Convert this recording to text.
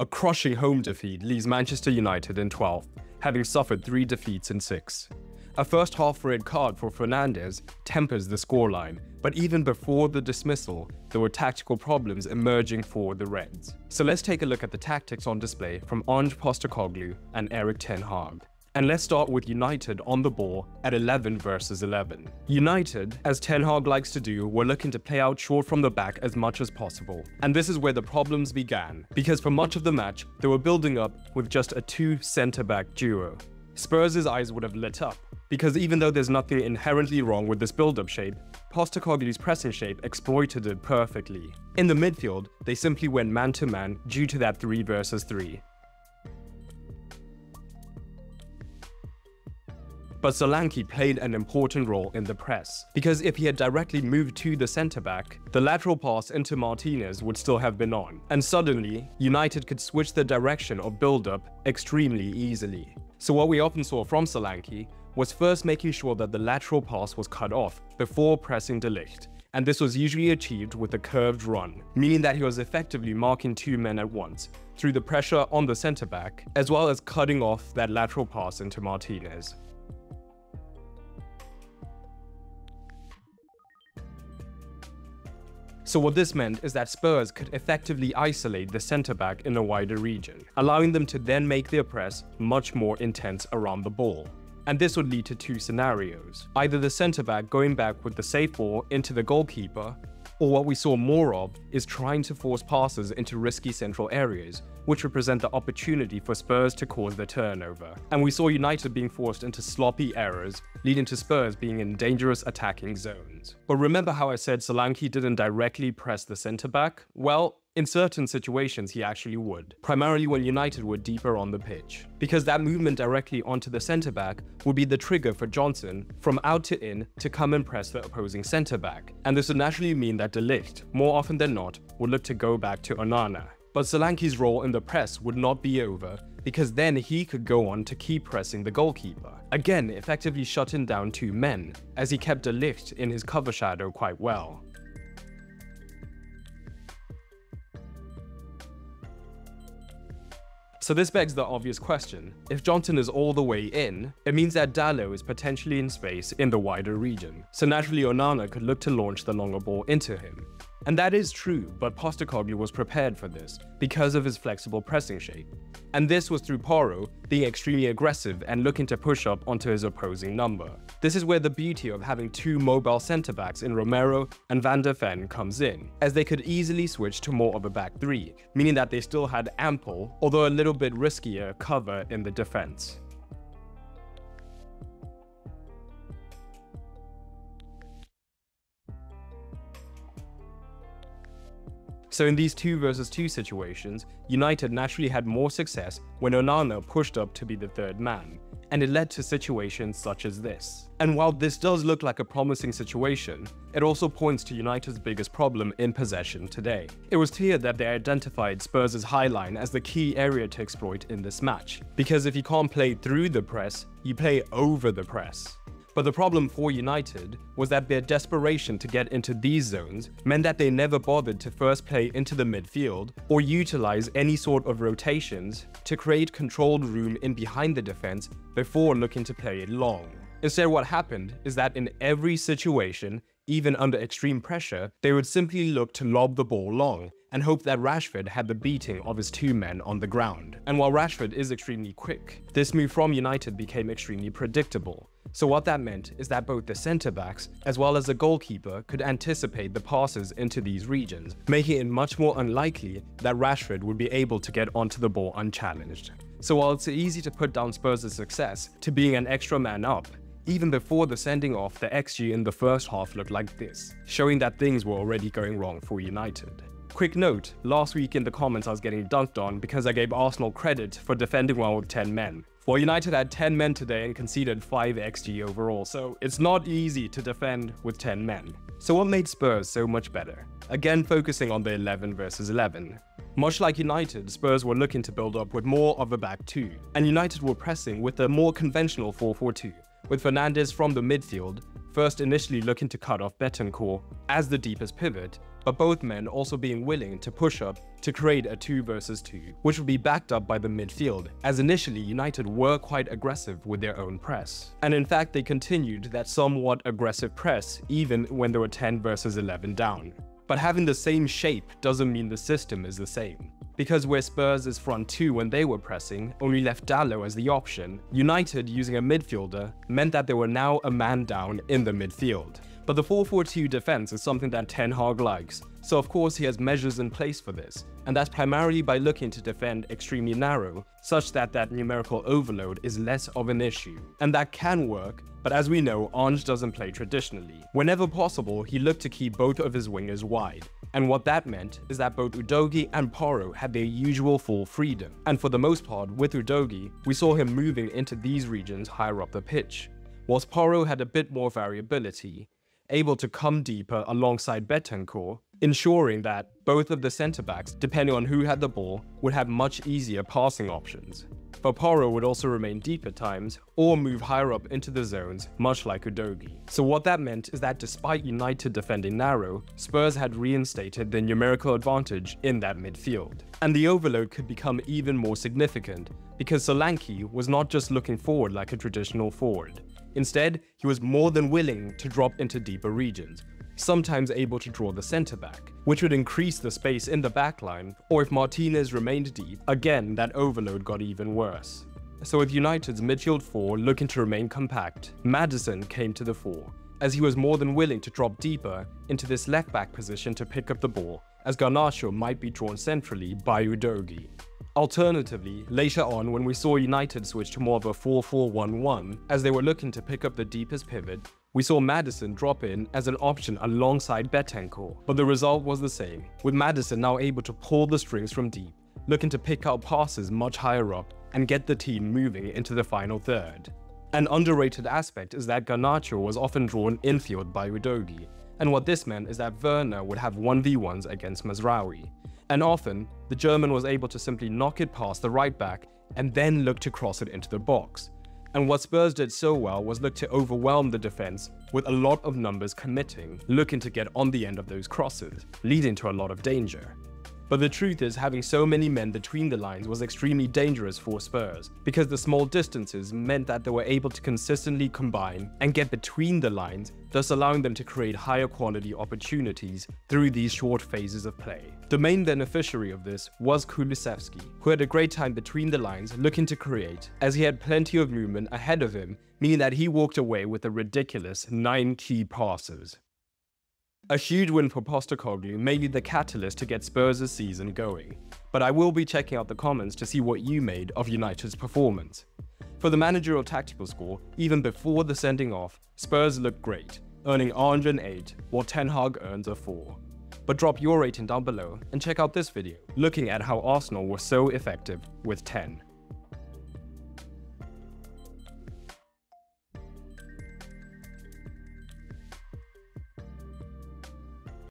A crushing home defeat leaves Manchester United in 12th, having suffered 3 defeats in 6. A first half red card for Fernandes tempers the scoreline, but even before the dismissal, there were tactical problems emerging for the Reds. So let's take a look at the tactics on display from Postecoglu and Erik ten Hag. And let's start with United on the ball at 11 versus 11. United, as Ten Hag likes to do, were looking to play out short from the back as much as possible. And this is where the problems began, because for much of the match, they were building up with just a 2 centre-back duo. Spurs' eyes would have lit up, because even though there's nothing inherently wrong with this build-up shape, Postecoglu's pressing shape exploited it perfectly. In the midfield, they simply went man-to-man due to that 3 versus 3. But Solanke played an important role in the press, because if he had directly moved to the centre-back, the lateral pass into Martinez would still have been on, and suddenly, United could switch the direction of build-up extremely easily. So what we often saw from Solanke was first making sure that the lateral pass was cut off before pressing De Ligt, and this was usually achieved with a curved run, meaning that he was effectively marking 2 men at once, through the pressure on the centre-back, as well as cutting off that lateral pass into Martinez. So what this meant is that Spurs could effectively isolate the centre-back in a wider region, allowing them to then make their press much more intense around the ball. And this would lead to 2 scenarios, either the centre-back going back with the safe ball into the goalkeeper, or what we saw more of is trying to force passes into risky central areas, which represent the opportunity for Spurs to cause the turnover. And we saw United being forced into sloppy errors, leading to Spurs being in dangerous attacking zones. But remember how I said Solanke didn't directly press the centre-back? Well, in certain situations he actually would, primarily when United were deeper on the pitch, because that movement directly onto the centre-back would be the trigger for Johnson from out to in to come and press the opposing centre-back, and this would naturally mean that De Ligt, more often than not, would look to go back to Onana. But Solanke's role in the press would not be over, because then he could go on to keep pressing the goalkeeper, again effectively shutting down 2 men, as he kept De Ligt in his cover shadow quite well. So this begs the obvious question: if Johnson is all the way in, it means that Dalot is potentially in space in the wider region, so naturally Onana could look to launch the longer ball into him. And that is true, but Postecoglu was prepared for this, because of his flexible pressing shape. And this was through Porro being extremely aggressive and looking to push up onto his opposing number. This is where the beauty of having 2 mobile centre-backs in Romero and Van der Ven comes in, as they could easily switch to more of a back 3, meaning that they still had ample, although a little bit riskier, cover in the defence. So in these 2 versus 2 situations, United naturally had more success when Onana pushed up to be the 3rd man, and it led to situations such as this. And while this does look like a promising situation, it also points to United's biggest problem in possession today. It was clear that they identified Spurs' high line as the key area to exploit in this match, because if you can't play through the press, you play over the press. But the problem for United was that their desperation to get into these zones meant that they never bothered to first play into the midfield or utilize any sort of rotations to create controlled room in behind the defense before looking to play it long. Instead, what happened is that in every situation, even under extreme pressure, they would simply look to lob the ball long and hope that Rashford had the beating of his 2 men on the ground. And while Rashford is extremely quick, this move from United became extremely predictable. So what that meant is that both the centre-backs as well as the goalkeeper could anticipate the passes into these regions, making it much more unlikely that Rashford would be able to get onto the ball unchallenged. So while it's easy to put down Spurs' success to being an extra man up, even before the sending off, the XG in the first half looked like this, showing that things were already going wrong for United. Quick note, last week in the comments I was getting dunked on because I gave Arsenal credit for defending well with 10 men. Well, United had 10 men today and conceded 5 XG overall, so it's not easy to defend with 10 men. So what made Spurs so much better? Again, focusing on the 11 versus 11. Much like United, Spurs were looking to build up with more of a back 2, and United were pressing with a more conventional 4-4-2, with Fernandes from the midfield, first initially looking to cut off Betancourt as the deepest pivot, but both men also being willing to push up to create a 2 versus 2, which would be backed up by the midfield, as initially United were quite aggressive with their own press. And in fact, they continued that somewhat aggressive press even when they were 10 versus 11 down. But having the same shape doesn't mean the system is the same. Because where Spurs' front 2 when they were pressing only left Dalot as the option, United using a midfielder meant that they were now a man down in the midfield. But the 4-4-2 defense is something that Ten Hag likes, so of course he has measures in place for this, and that's primarily by looking to defend extremely narrow, such that numerical overload is less of an issue. And that can work, but as we know, Ange doesn't play traditionally. Whenever possible, he looked to keep both of his wingers wide, and what that meant is that both Udogie and Porro had their usual full freedom, and for the most part, with Udogie, we saw him moving into these regions higher up the pitch, whilst Porro had a bit more variability, able to come deeper alongside Betancourt, ensuring that both of the centre-backs, depending on who had the ball, would have much easier passing options. But Porro would also remain deep at times, or move higher up into the zones, much like Udogie. So what that meant is that despite United defending narrow, Spurs had reinstated their numerical advantage in that midfield. And the overload could become even more significant, because Solanke was not just looking forward like a traditional forward. Instead, he was more than willing to drop into deeper regions, sometimes able to draw the centre-back, which would increase the space in the backline, or if Martinez remained deep, again that overload got even worse. So with United's midfield 4 looking to remain compact, Maddison came to the fore, as he was more than willing to drop deeper into this left-back position to pick up the ball, as Garnacho might be drawn centrally by Udogie. Alternatively, later on when we saw United switch to more of a 4-4-1-1, as they were looking to pick up the deepest pivot, we saw Maddison drop in as an option alongside Betancourt, but the result was the same, with Maddison now able to pull the strings from deep, looking to pick out passes much higher up and get the team moving into the final third. An underrated aspect is that Garnacho was often drawn infield by Udogie, and what this meant is that Werner would have 1v1s against Mazraoui. And often, the German was able to simply knock it past the right back and then look to cross it into the box. And what Spurs did so well was look to overwhelm the defense with a lot of numbers committing, looking to get on the end of those crosses, leading to a lot of danger. But the truth is, having so many men between the lines was extremely dangerous for Spurs, because the small distances meant that they were able to consistently combine and get between the lines, thus allowing them to create higher quality opportunities through these short phases of play. The main beneficiary of this was Kulusevski, who had a great time between the lines looking to create, as he had plenty of movement ahead of him, meaning that he walked away with a ridiculous 9 key passes. A huge win for Postecoglu may be the catalyst to get Spurs' season going, but I will be checking out the comments to see what you made of United's performance. For the managerial tactical score, even before the sending off, Spurs looked great, earning Ange an 8, while Ten Hag earns a 4. But drop your rating down below and check out this video, looking at how Arsenal were so effective with 10.